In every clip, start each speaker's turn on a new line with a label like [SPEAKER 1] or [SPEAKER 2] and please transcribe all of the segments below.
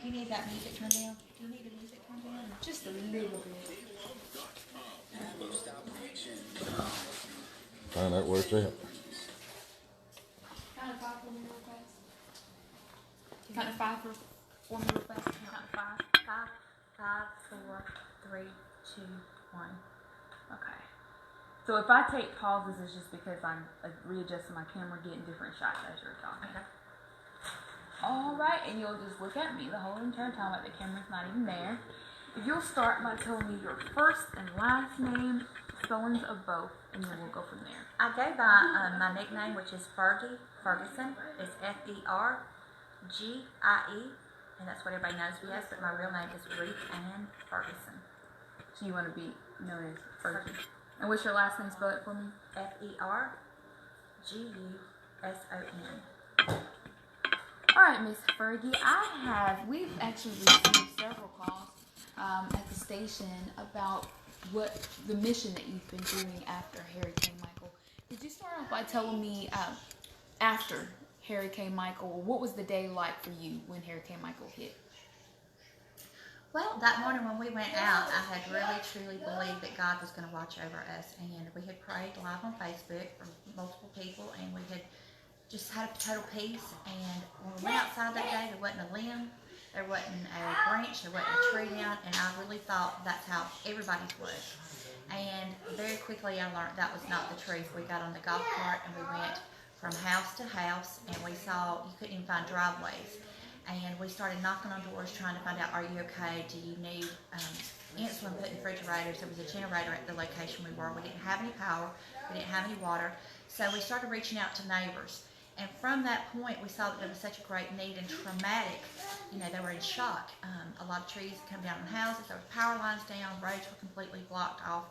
[SPEAKER 1] Do you need that music turned down? Do you need the music turned down?
[SPEAKER 2] Just a little bit.
[SPEAKER 3] Find out where it's at.
[SPEAKER 2] Count of five for me real fast. Count of five for me real fast. Count of five.
[SPEAKER 1] 5, 5, 4, 3, 2, 1.
[SPEAKER 2] Okay. So if I take pauses, it's just because I'm readjusting my camera, getting different shots as you're talking.
[SPEAKER 1] Okay.
[SPEAKER 2] All right, and you'll just look at me the whole entire time, like the camera's not even there. If you'll start by telling me your first and last name, spellings of both, and then we'll go from there.
[SPEAKER 1] I go by my nickname, which is Fergie Ferguson. It's Fergie, and that's what everybody knows me as, but my real name is Ruth Ann Ferguson.
[SPEAKER 2] So you want to be known as Fergie. And what's your last name? Spell it for me.
[SPEAKER 1] Ferguson.
[SPEAKER 2] All right, Miss Fergie, we've actually received several calls at the station about what the mission that you've been doing after Hurricane Michael. Could you start off by telling me after Hurricane Michael, what was the day like for you when Hurricane Michael hit?
[SPEAKER 1] Well, that morning when we went out, I had really, truly believed that God was going to watch over us. And we had prayed live on Facebook for multiple people, and we had just had a total peace. And when we went outside that day, there wasn't a limb, there wasn't a branch, there wasn't a tree down, and I really thought that's how everybody's was. And very quickly I learned that was not the truth. We got on the golf cart and we went from house to house, and we saw you couldn't even find driveways. And we started knocking on doors trying to find out, are you okay? Do you need insulin put in refrigerators? There was a generator at the location we were. We didn't have any power. We didn't have any water. So we started reaching out to neighbors. And from that point, we saw that there was such a great need and traumatic. You know, they were in shock. A lot of trees had come down on houses. There were power lines down. Roads were completely blocked off.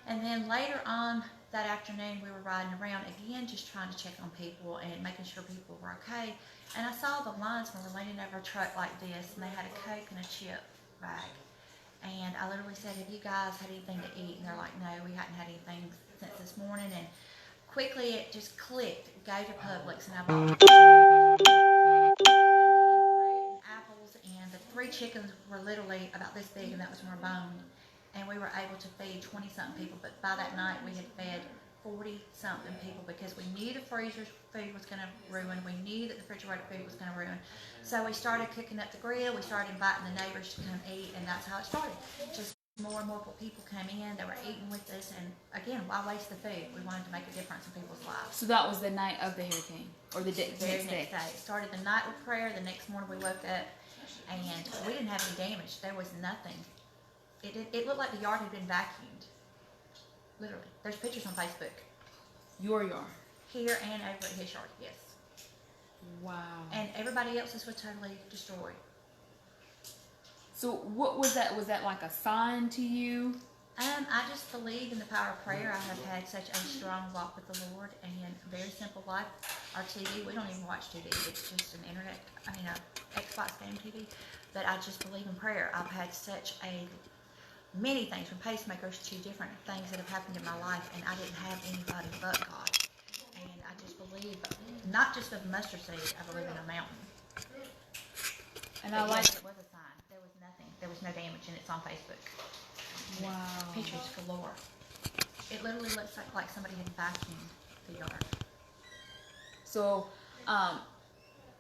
[SPEAKER 1] And then later on that afternoon, we were riding around again, just trying to check on people and making sure people were okay. And I saw the linesmen were leaning over a truck like this, and they had a Coke and a chip bag. And I literally said, have you guys had anything to eat? And they're like, no, we hadn't had anything since this morning. And quickly it just clicked. Go to Publix, and I bought apples, and the 3 chickens were literally about this big, and that was more bone. And we were able to feed 20-something people, but by that night we had fed 40-something people because we knew the freezer's food was going to ruin. We knew that the refrigerator food was going to ruin. So we started cooking up the grill. We started inviting the neighbors to come eat, and that's how it started. Just more and more people came in. They were eating with us, and again, why waste the food? We wanted to make a difference in people's lives.
[SPEAKER 2] So that was the night of the hurricane, or the next day?
[SPEAKER 1] It started the night with prayer. The next morning we woke up, and we didn't have any damage. There was nothing. It looked like the yard had been vacuumed. Literally. There's pictures on Facebook.
[SPEAKER 2] Your yard?
[SPEAKER 1] Here and over at his yard, yes.
[SPEAKER 2] Wow.
[SPEAKER 1] And everybody else's was totally destroyed.
[SPEAKER 2] So what was that? Was that like a sign to you?
[SPEAKER 1] I just believe in the power of prayer. I have had such a strong walk with the Lord, and very simple life. Our TV, we don't even watch TV. It's just an internet, Xbox game TV. But I just believe in prayer. I've had many things, from pacemakers to different things that have happened in my life, and I didn't have anybody but God. And I just believe, not just with mustard seed, I believe in a mountain. And I like it was a sign. There was nothing. There was no damage, and it's on Facebook.
[SPEAKER 2] Wow.
[SPEAKER 1] Pictures galore. It literally looks like somebody had vacuumed the yard.
[SPEAKER 2] So,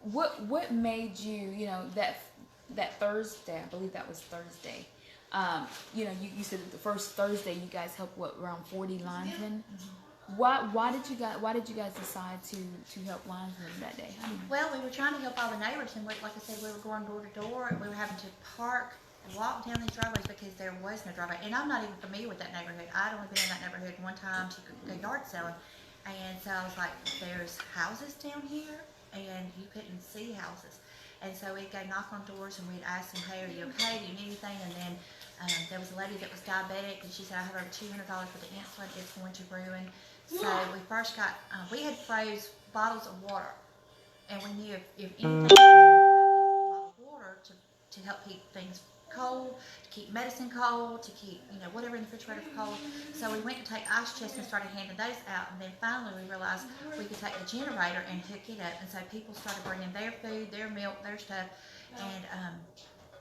[SPEAKER 2] what made you, that Thursday, I believe that was Thursday, you said that the first Thursday you guys helped around 40 linemen. Mm-hmm. Why did you guys decide to help linemen that day?
[SPEAKER 1] Well, we were trying to help all the neighbors, and like I said, we were going door to door, and we were having to park and walk down these driveways because there was no driveway. And I'm not even familiar with that neighborhood. I'd only been in that neighborhood one time to go yard selling, and so I was like, there's houses down here, and you couldn't see houses. And so we'd go knock on doors, and we'd ask them, hey, are you okay? Do you need anything? And then there was a lady that was diabetic, and she said, I have over $200 for the insulin. It's going to ruin. So we first got, we had froze bottles of water, and we knew if anything, a bottle of water to help keep things cold, to keep medicine cold, to keep, whatever in the refrigerator cold. So we went to take ice chests and started handing those out, and then finally we realized we could take the generator and hook it up, and so people started bringing their food, their milk, their stuff,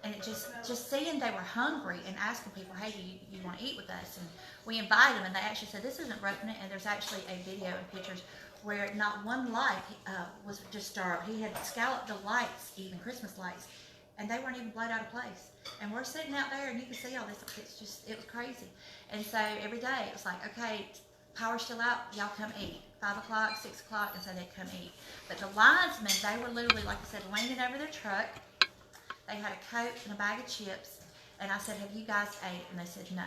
[SPEAKER 1] And it just seeing they were hungry and asking people, hey, do you want to eat with us? And we invited them, and they actually said, this isn't roughing it. And there's actually a video and pictures where not one light was disturbed. He had scalloped the lights, even Christmas lights, and they weren't even blown out of place. And we're sitting out there, and you can see all this. It was crazy. And so every day it was like, okay, power's still out, y'all come eat. 5 o'clock, 6 o'clock, and so they'd come eat. But the linesmen, they were literally, like I said, leaning over their truck. They had a Coke and a bag of chips, and I said, have you guys ate? And they said no.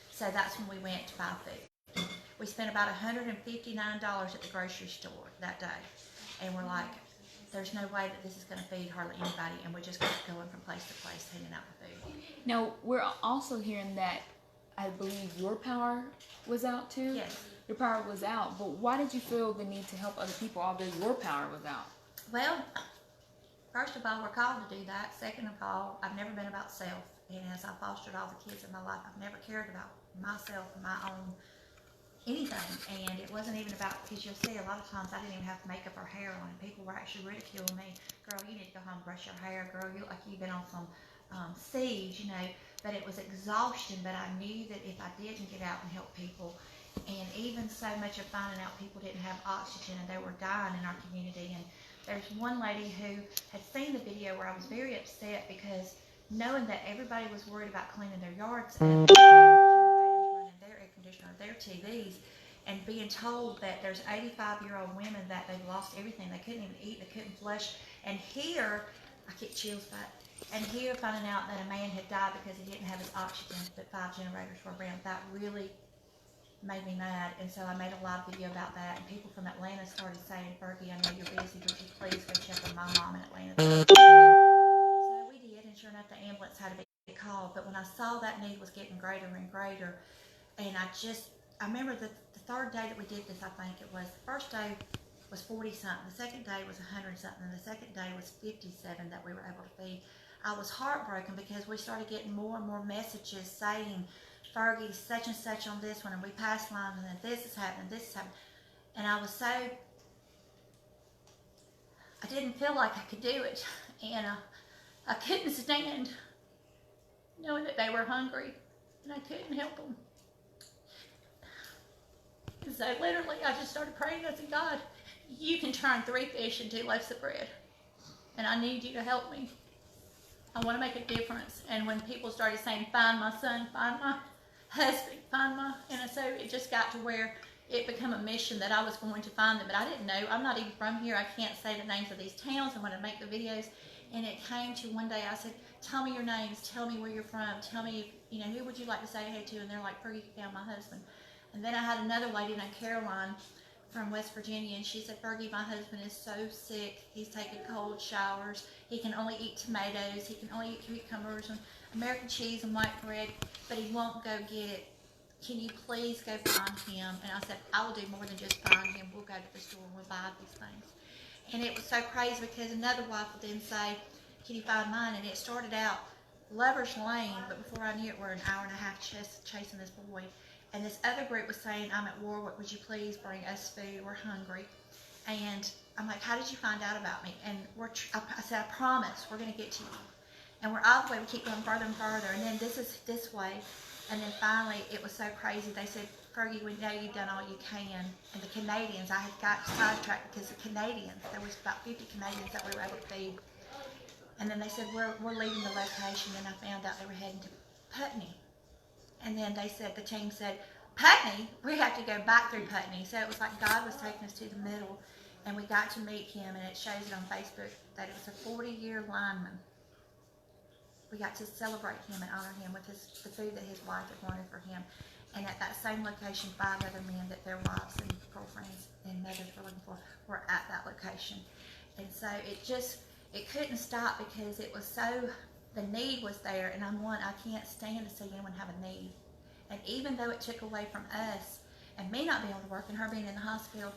[SPEAKER 1] So that's when we went to buy food. We spent about $159 at the grocery store that day, and we're like, there's no way that this is going to feed hardly anybody, and we just kept going from place to place, handing out the food.
[SPEAKER 2] Now, we're also hearing that I believe your power was out too?
[SPEAKER 1] Yes.
[SPEAKER 2] Your power was out, but why did you feel the need to help other people although your power was out?
[SPEAKER 1] Well, first of all, we're called to do that. Second of all, I've never been about self. And as I fostered all the kids in my life, I've never cared about myself and my own anything. And it wasn't even about, because you'll see a lot of times I didn't even have makeup or hair on. And people were actually ridiculing me. Girl, you need to go home and brush your hair. Girl, you look like you've been on some siege, you know. But it was exhaustion. But I knew that if I didn't get out and help people, and even so much of finding out people didn't have oxygen and they were dying in our community. And there's one lady who had seen the video where I was very upset because knowing that everybody was worried about cleaning their yards and running their air conditioner, their TVs, and being told that there's 85-year-old women that they've lost everything. They couldn't even eat, they couldn't flush. And here, I get chills back. And here, finding out that a man had died because he didn't have his oxygen, but 5 generators were around, that really made me mad. And so I made a live video about that, and people from Atlanta started saying, Fergie, I know you're busy, would you please go check on my mom in Atlanta? So we did, and sure enough, the ambulance had to be called. But when I saw that need was getting greater and greater, and I remember the third day that we did this, I think it was, the first day was 40-something, the second day was 100-something, and the second day was 57 that we were able to feed. I was heartbroken because we started getting more and more messages saying, Fergie, such and such on this one, and we passed lines, and then this is happening, this is happening. And I was so, I didn't feel like I could do it. And I couldn't stand knowing that they were hungry, and I couldn't help them. And so literally, I just started praying. I said, God, you can turn 3 fish into loaves of bread, and I need you to help me. I want to make a difference. And when people started saying, find my son, find my husband, and so it just got to where it became a mission that I was going to find them. But I didn't know. I'm not even from here. I can't say the names of these towns. I'm going to make the videos. And it came to one day, I said, tell me your names. Tell me where you're from. Tell me, who would you like to say hey to? And they're like, Fergie, you found my husband. And then I had another lady named Caroline from West Virginia, and she said, Fergie, my husband is so sick. He's taking cold showers. He can only eat tomatoes. He can only eat cucumbers and American cheese and white bread, but he won't go get it. Can you please go find him? And I said, I will do more than just find him. We'll go to the store and we'll buy these things. And it was so crazy because another wife would then say, can you find mine? And it started out Lover's Lane, but before I knew it, we're an hour and a half chasing this boy. And this other group was saying, I'm at Warwick, would you please bring us food? We're hungry. And I'm like, how did you find out about me? And I said, I promise, we're going to get to you. And we're all the way, we keep going further and further. And then this is this way. And then finally, it was so crazy. They said, Fergie, we know you've done all you can. And the Canadians, I had got sidetracked because the Canadians, there was about 50 Canadians that we were able to feed. And then they said, we're leaving the location. And I found out they were heading to Putney. And then they said, the team said, Putney? We have to go back through Putney. So it was like God was taking us to the middle. And we got to meet him, and it shows it on Facebook that it was a 40-year lineman. We got to celebrate him and honor him with the food that his wife had wanted for him. And at that same location, 5 other men that their wives and girlfriends and mothers were looking for were at that location. And so it couldn't stop because it was so, the need was there. And I can't stand to see anyone have a need. And even though it took away from us and me not being able to work and her being in the hospital,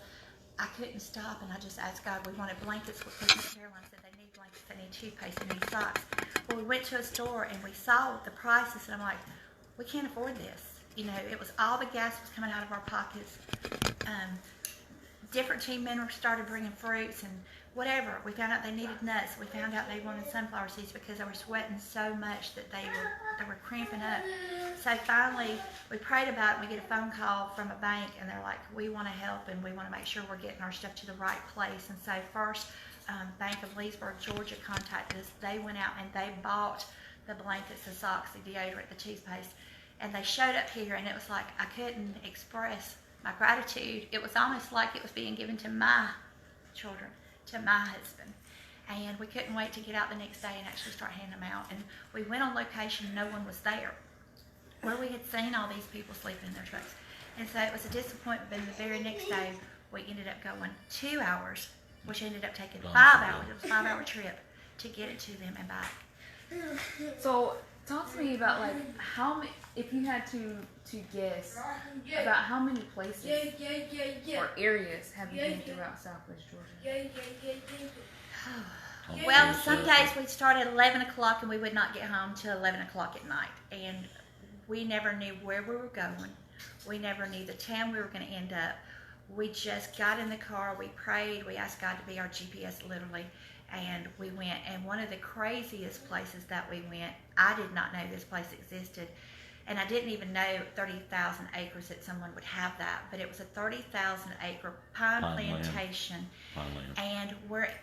[SPEAKER 1] I couldn't stop, and I just asked God, we wanted blankets, because Caroline said they need blankets, they need toothpaste, they need socks. Well, we went to a store and we saw the prices, and I'm like, we can't afford this. It was all the gas was coming out of our pockets. Different team members started bringing fruits, and whatever. We found out they needed nuts. We found out they wanted sunflower seeds because they were sweating so much that they were cramping up. So finally, we prayed about it. We get a phone call from a bank, and they're like, we want to help, and we want to make sure we're getting our stuff to the right place. And so first, Bank of Leesburg, Georgia contacted us. They went out and they bought the blankets, the socks, the deodorant, the toothpaste, and they showed up here, and it was like I couldn't express my gratitude. It was almost like it was being given to my children, to my husband. And we couldn't wait to get out the next day and actually start handing them out. And we went on location, no one was there, where we had seen all these people sleeping in their trucks. And so it was a disappointment, but the very next day, we ended up going 2 hours, which ended up taking 5 hours. It was a 5-hour trip to get it to them and back.
[SPEAKER 2] So talk to me about like how many, if you had to guess about how many places or areas have you been throughout Southwest Georgia?
[SPEAKER 1] Well, some days we'd start at 11 o'clock and we would not get home till 11 o'clock at night. And we never knew where we were going. We never knew the town we were going to end up. We just got in the car, we prayed, we asked God to be our GPS literally, and we went. And one of the craziest places that we went, I did not know this place existed, and I didn't even know 30,000 acres that someone would have that, but it was a 30,000 acre pine plantation. And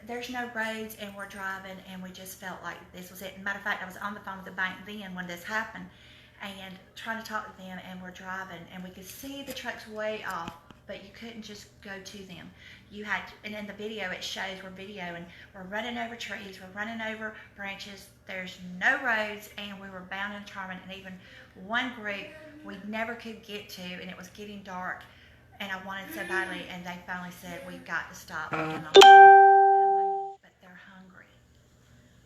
[SPEAKER 1] there's no roads, and we're driving, and we just felt like this was it. Matter of fact, I was on the phone with the bank then when this happened, and trying to talk to them, and we're driving, and we could see the trucks way off, but you couldn't just go to them. You had, and in the video it shows we're videoing, we're running over trees, we're running over branches, there's no roads, and we were bound and determined. And even one group we never could get to, and it was getting dark, and I wanted so badly, and they finally said, we've got to stop. And I'm like, but they're hungry.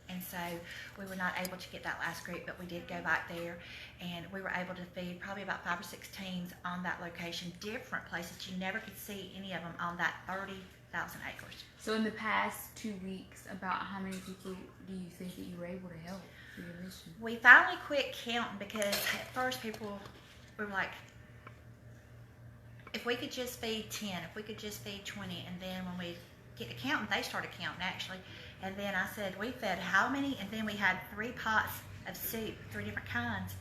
[SPEAKER 1] And so we were not able to get that last group, but we did go back there, and we were able to feed probably about 5 or 6 teams on that location, different places. You never could see any of them on that 30,000 acres.
[SPEAKER 2] So in the past 2 weeks, about how many people do you think that you were able to help for your mission?
[SPEAKER 1] We finally quit counting because at first we were like, if we could just feed 10, if we could just feed 20, and then when we get to counting, they started counting actually. And then I said, we fed how many? And then we had 3 pots of soup, 3 different kinds.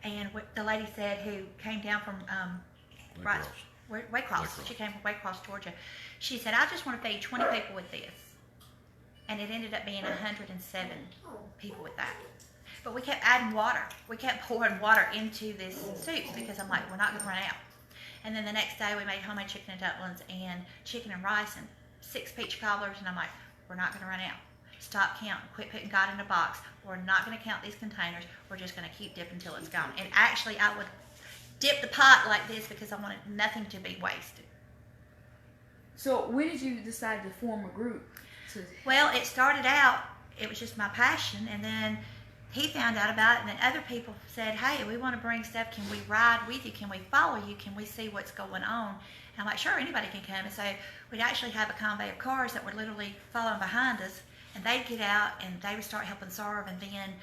[SPEAKER 1] And the lady said, who came down from Waycross. She came from Waycross, Georgia. She said, I just want to feed 20 people with this. And it ended up being 107 people with that. But we kept adding water. We kept pouring water into this soup because I'm like, we're not going to run out. And then the next day we made homemade chicken and dumplings and chicken and rice and 6 peach cobblers. And I'm like, we're not going to run out. Stop counting. Quit putting God in a box. We're not going to count these containers. We're just going to keep dipping until it's gone. And actually, I would dip the pot like this because I wanted nothing to be wasted.
[SPEAKER 2] So when did you decide to form a group?
[SPEAKER 1] Well, it started out, it was just my passion, and then he found out about it, and then other people said, hey, we want to bring stuff. Can we ride with you? Can we follow you? Can we see what's going on? And I'm like, sure, anybody can come. And so we'd actually have a convoy of cars that were literally following behind us, and they'd get out and they would start helping serve, and then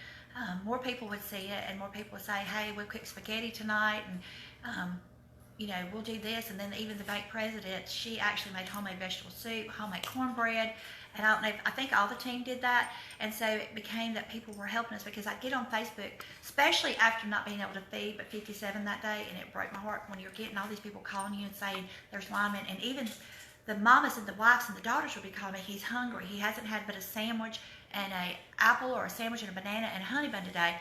[SPEAKER 1] more people would see it, and more people would say, hey, we'll cook spaghetti tonight, and you know, we'll do this. And then even the bank president, she actually made homemade vegetable soup, homemade cornbread, and I don't know, I think all the team did that. And so it became that people were helping us, because I'd get on Facebook, especially after not being able to feed but 57 that day, and it broke my heart when you're getting all these people calling you and saying there's linemen, and even the mamas and the wives and the daughters would be calling me, he's hungry, he hasn't had but a sandwich and an apple or a sandwich and a banana and a honey bun today.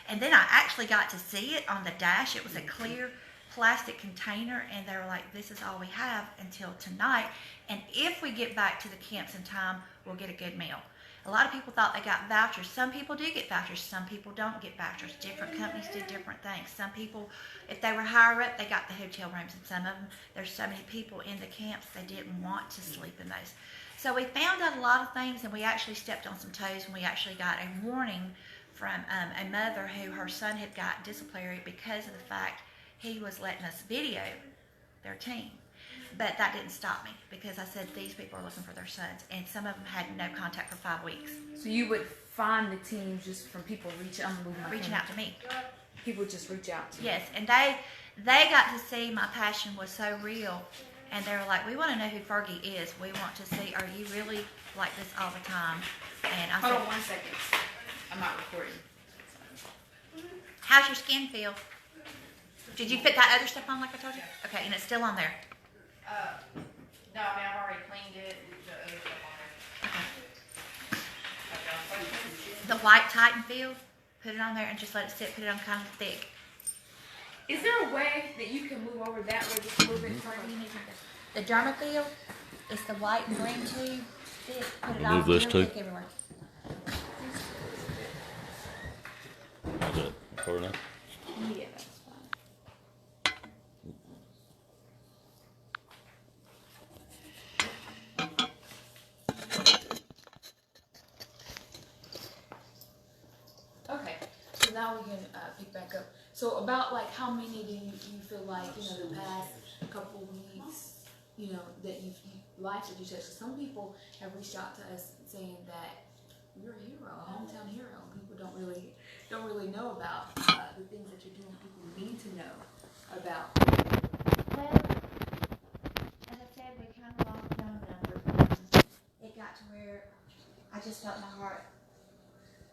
[SPEAKER 1] And then I actually got to see it on the dash. It was a clear plastic container, and they were like, this is all we have until tonight, and if we get back to the camps in time, we'll get a good meal. A lot of people thought they got vouchers. Some people do get vouchers, some people don't get vouchers. Different companies do different things. Some people, if they were higher up, they got the hotel rooms, and some of them, there's so many people in the camps, they didn't want to sleep in those. So we found out a lot of things, and we actually stepped on some toes, and we actually got a warning from a mother who her son had got disciplinary because of the fact he was letting us video their team. But that didn't stop me, because I said these people are looking for their sons, and some of them had no contact for 5 weeks.
[SPEAKER 2] So you would find the teams just from people reaching
[SPEAKER 1] out to me.
[SPEAKER 2] People just reach out to you.
[SPEAKER 1] Yes, and they got to see my passion was so real, and they were like, we want to know who Fergie is. We want to see, are you really like this all the time. And I
[SPEAKER 2] Hold
[SPEAKER 1] said,
[SPEAKER 2] on 1 second. I'm not recording.
[SPEAKER 1] how's your skin feel? Did you put that other stuff on like I told you? Okay, and it's still on there.
[SPEAKER 2] No, I mean, I've already cleaned it. The other stuff on there.
[SPEAKER 1] Okay. The white Titan Field, put it on there and just let it sit. Put it on kind of thick.
[SPEAKER 2] Is there a way that you can move over that way just a little bit further?
[SPEAKER 1] The Derma Field is the white and green tube. Thick. Put it
[SPEAKER 3] Move
[SPEAKER 1] all
[SPEAKER 3] this too.
[SPEAKER 1] thick everywhere.
[SPEAKER 3] Is that far enough?
[SPEAKER 2] Yeah, that's fine. Okay, so now we can pick back up. So about like how many do you feel like, the past couple weeks, that lives that you touched? Some people have reached out to us saying that you're a hero, a hometown hero. People don't really know about the things that you're doing. People need to know about.
[SPEAKER 1] Well, as I said, we kind of lost count of numbers. It got to where I just felt in my heart,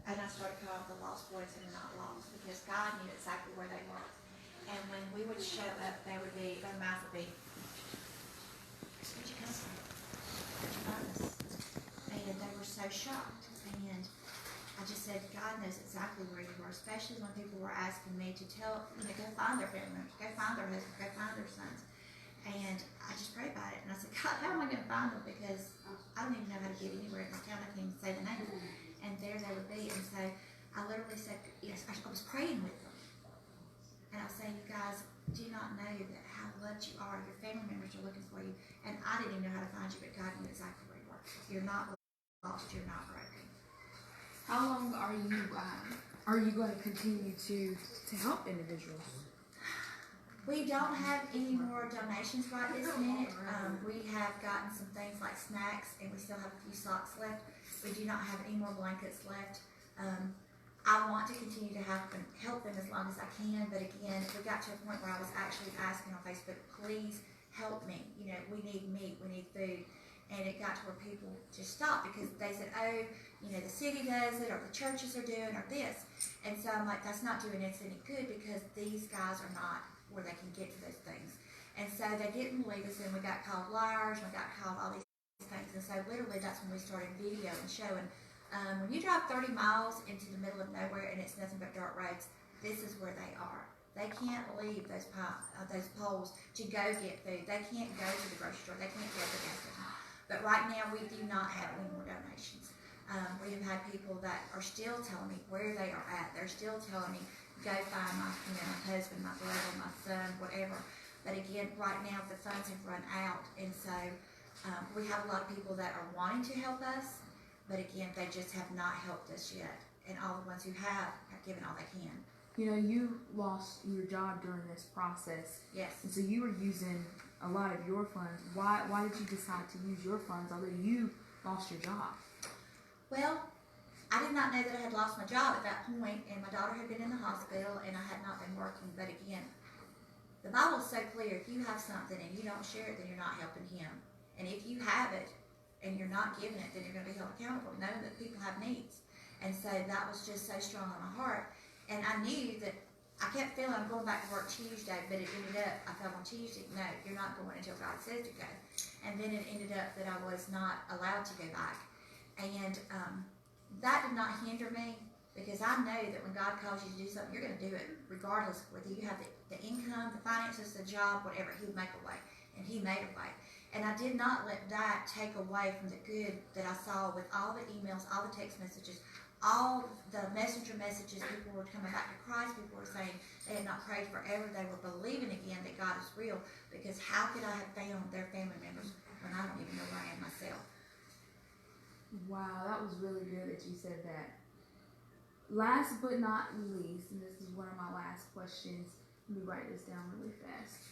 [SPEAKER 1] and I started calling the lost boys and not lost, because God knew exactly where they were. And when we would show up, their mouth would be, "Where'd you come from? Where'd you find us?" And they were so shocked. And I just said, God knows exactly where you were, especially when people were asking me to go find their family members, go find their husbands, go find their sons. And I just prayed about it. And I said, God, how am I going to find them? Because I don't even know how to get anywhere in this town. I can't even say the name. And there they would be. And so I literally said, yes, I was praying with them. And I was saying, you guys do not know that how loved you are. Your family members are looking for you. And I didn't even know how to find you, but God knew exactly where you were. You're not lost. You're not broken.
[SPEAKER 2] How long are you going to continue to help individuals?
[SPEAKER 1] We don't have any more donations right this minute. We have gotten some things like snacks, and we still have a few socks left. We do not have any more blankets left. I want to continue to help them as long as I can, but again, we got to a point where I was actually asking on Facebook, please help me. We need meat, we need food. And it got to where people just stopped because they said, oh, the city does it, or the churches are doing, or this. And so I'm like, that's not doing us any good, because these guys are not where they can get to those things. And so they didn't believe us, and we got called liars, and we got called all these things. And so literally that's when we started video and showing. When you drive 30 miles into the middle of nowhere and it's nothing but dirt roads, this is where they are. They can't leave those poles to go get food. They can't go to the grocery store. They can't go to the gas station. But right now, we do not have any more donations. We have had people that are still telling me where they are at. They're still telling me, go find my husband, my brother, my son, whatever. But again, right now, the funds have run out. And so we have a lot of people that are wanting to help us. But again, they just have not helped us yet. And all the ones who have given all they can.
[SPEAKER 2] You lost your job during this process.
[SPEAKER 1] Yes.
[SPEAKER 2] And so you were using a lot of your funds. Why did you decide to use your funds although you lost your job?
[SPEAKER 1] Well, I did not know that I had lost my job at that point, and my daughter had been in the hospital, and I had not been working. But again, the Bible is so clear, if you have something and you don't share it, then you're not helping him. And if you have it and you're not giving it, then you're going to be held accountable, knowing that people have needs. And so that was just so strong on my heart. And I knew that I kept feeling I'm going back to work Tuesday, but it ended up, I felt on Tuesday, no, you're not going until God says to go. And then it ended up that I was not allowed to go back. And that did not hinder me, because I know that when God calls you to do something, you're going to do it regardless of whether you have the income, the finances, the job, whatever. He would make a way. And he made a way. And I did not let that take away from the good that I saw with all the emails, all the text messages, all the messenger messages. People were coming back to Christ. People were saying they had not prayed forever. They were believing again that God is real, because how could I have found their family members when I don't even know where I am myself?
[SPEAKER 2] Wow, that was really good that you said that. Last but not least, and this is one of my last questions, let me write this down really fast.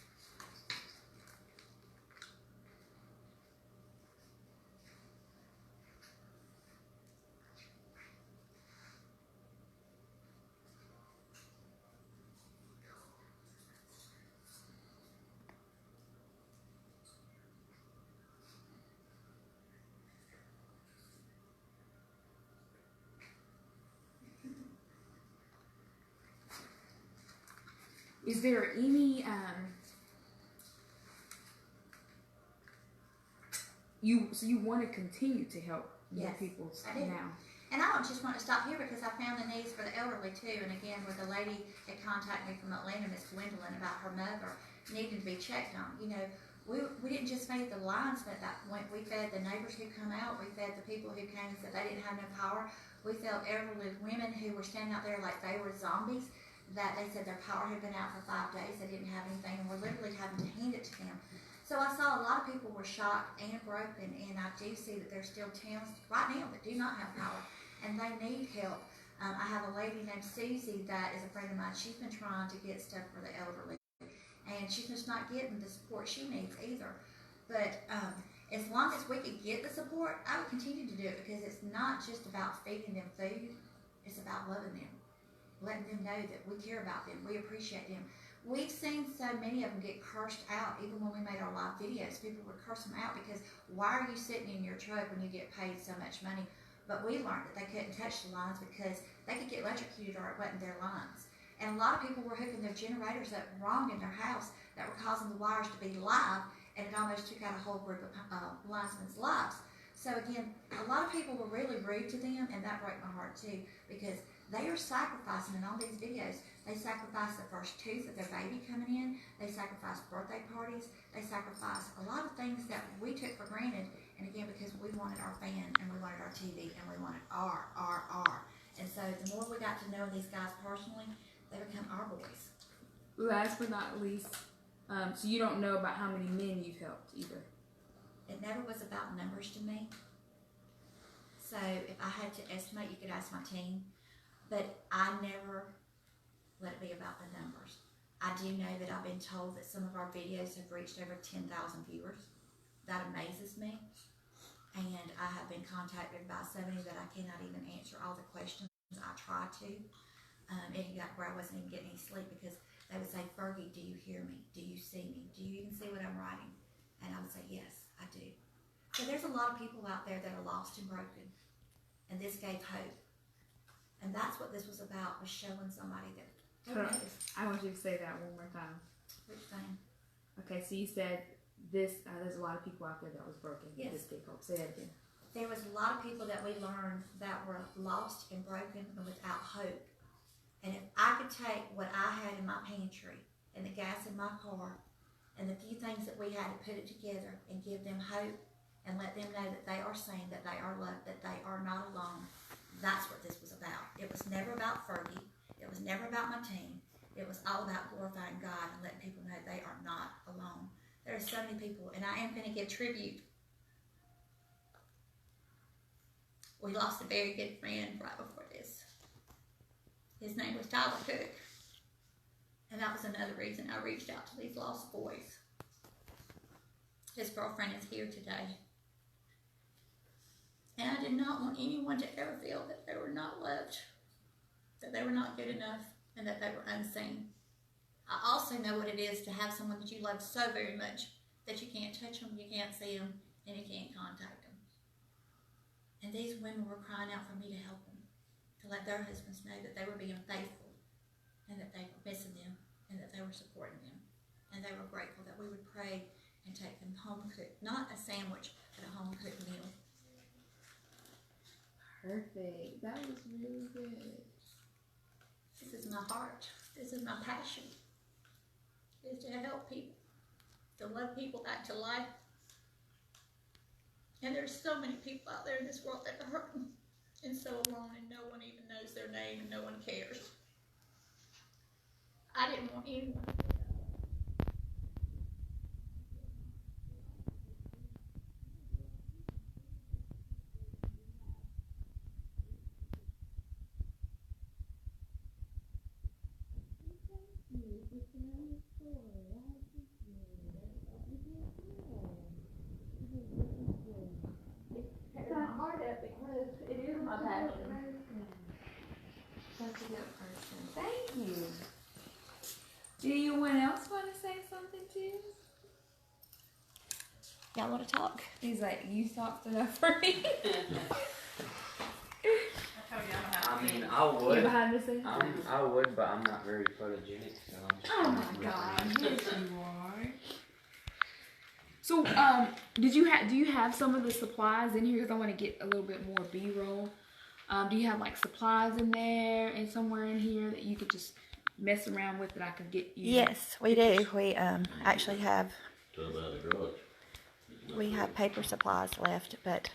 [SPEAKER 2] Is there any you want to continue to help more people now?
[SPEAKER 1] And I don't just want to stop here because I found the needs for the elderly too. And again, with the lady that contacted me from Atlanta, Miss Gwendolyn, about her mother needing to be checked on. You know, we didn't just feed the linesmen at that point. We fed the neighbors who come out. We fed the people who came and said they didn't have no power. We fed elderly women who were standing out there like they were zombies, that they said their power had been out for 5 days. They didn't have anything, and we're literally having to hand it to them. So I saw a lot of people were shocked and broken, and I do see that there's still towns right now that do not have power, and they need help. I have a lady named Susie that is a friend of mine. She's been trying to get stuff for the elderly, and she's just not getting the support she needs either. But as long as we could get the support, I would continue to do it, because it's not just about feeding them food, it's about loving them, letting them know that we care about them, we appreciate them. We've seen so many of them get cursed out. Even when we made our live videos, people would curse them out because why are you sitting in your truck when you get paid so much money? But we learned that they couldn't touch the lines because they could get electrocuted or it wasn't their lines. And a lot of people were hooking their generators up wrong in their house that were causing the wires to be live, and it almost took out a whole group of linesmen's lives. So again, a lot of people were really rude to them, and that broke my heart too, because they are sacrificing, and on these videos, they sacrifice the first tooth of their baby coming in, they sacrifice birthday parties, they sacrifice a lot of things that we took for granted, and again, because we wanted our fan, and we wanted our TV, and we wanted our. And so the more we got to know these guys personally, they become our boys.
[SPEAKER 2] Last but not least, so you don't know about how many men you've helped either?
[SPEAKER 1] It never was about numbers to me. So if I had to estimate, you could ask my team, but I never let it be about the numbers. I do know that I've been told that some of our videos have reached over 10,000 viewers. That amazes me. And I have been contacted by so many that I cannot even answer all the questions. I try to. It got where I wasn't even getting any sleep because they would say, Fergie, do you hear me? Do you see me? Do you even see what I'm writing? And I would say, yes, I do. So there's a lot of people out there that are lost and broken. And this gave hope. And that's what this was about, was showing somebody that they notice.
[SPEAKER 2] I want you to say that one more time.
[SPEAKER 1] Which thing?
[SPEAKER 2] Okay, so you said this, there's a lot of people out there that was broken.
[SPEAKER 1] Yes.
[SPEAKER 2] This gave hope. Say that again.
[SPEAKER 1] There was a lot of people that we learned that were lost and broken and without hope. And if I could take what I had in my pantry and the gas in my car and the few things that we had to put it together and give them hope and let them know that they are seen, that they are loved, that they are not alone, that's what this was about. It was never about Fergie. It was never about my team. It was all about glorifying God and letting people know they are not alone. There are so many people, and I am going to give tribute. We lost a very good friend right before this. His name was Tyler Cook. And that was another reason I reached out to these lost boys. His girlfriend is here today. And I did not want anyone to ever feel that they were not loved, that they were not good enough, and that they were unseen. I also know what it is to have someone that you love so very much that you can't touch them, you can't see them, and you can't contact them. And these women were crying out for me to help them, to let their husbands know that they were being faithful and that they were missing them and that they were supporting them. And they were grateful that we would pray and take them home cooked, not a sandwich, but a home cooked meal.
[SPEAKER 2] Perfect. That was really good.
[SPEAKER 1] This is my heart. This is my passion. Is to help people, to love people back to life. And there's so many people out there in this world that are hurting and so alone, and no one even knows their name and no one cares. I didn't want anyone to feel that. It is my passion.
[SPEAKER 2] Such a good person. Thank you. Do anyone else want to say something to you?
[SPEAKER 1] Y'all want to talk?
[SPEAKER 2] He's like, you talked enough for me.
[SPEAKER 4] I mean, I
[SPEAKER 2] You
[SPEAKER 4] would.
[SPEAKER 2] behind the scenes?
[SPEAKER 4] I would, but I'm not very photogenic, so I'm just
[SPEAKER 2] Oh my God! Yes, you are. So, do you have some of the supplies in here? Because I want to get a little bit more B-roll. Do you have like supplies in there and somewhere in here that you could just mess around with that I could get you?
[SPEAKER 1] Yes, we do. We actually have
[SPEAKER 3] Talk about the garage.
[SPEAKER 1] paper supplies left, but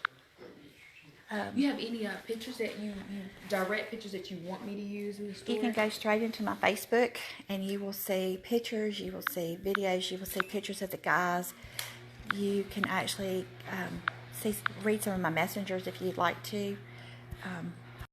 [SPEAKER 2] You have any pictures that you direct pictures that you want me to use in the store?
[SPEAKER 1] you can go straight into my Facebook and you will see pictures, you will see videos, you will see pictures of the guys. You can actually read some of my messengers if you'd like to.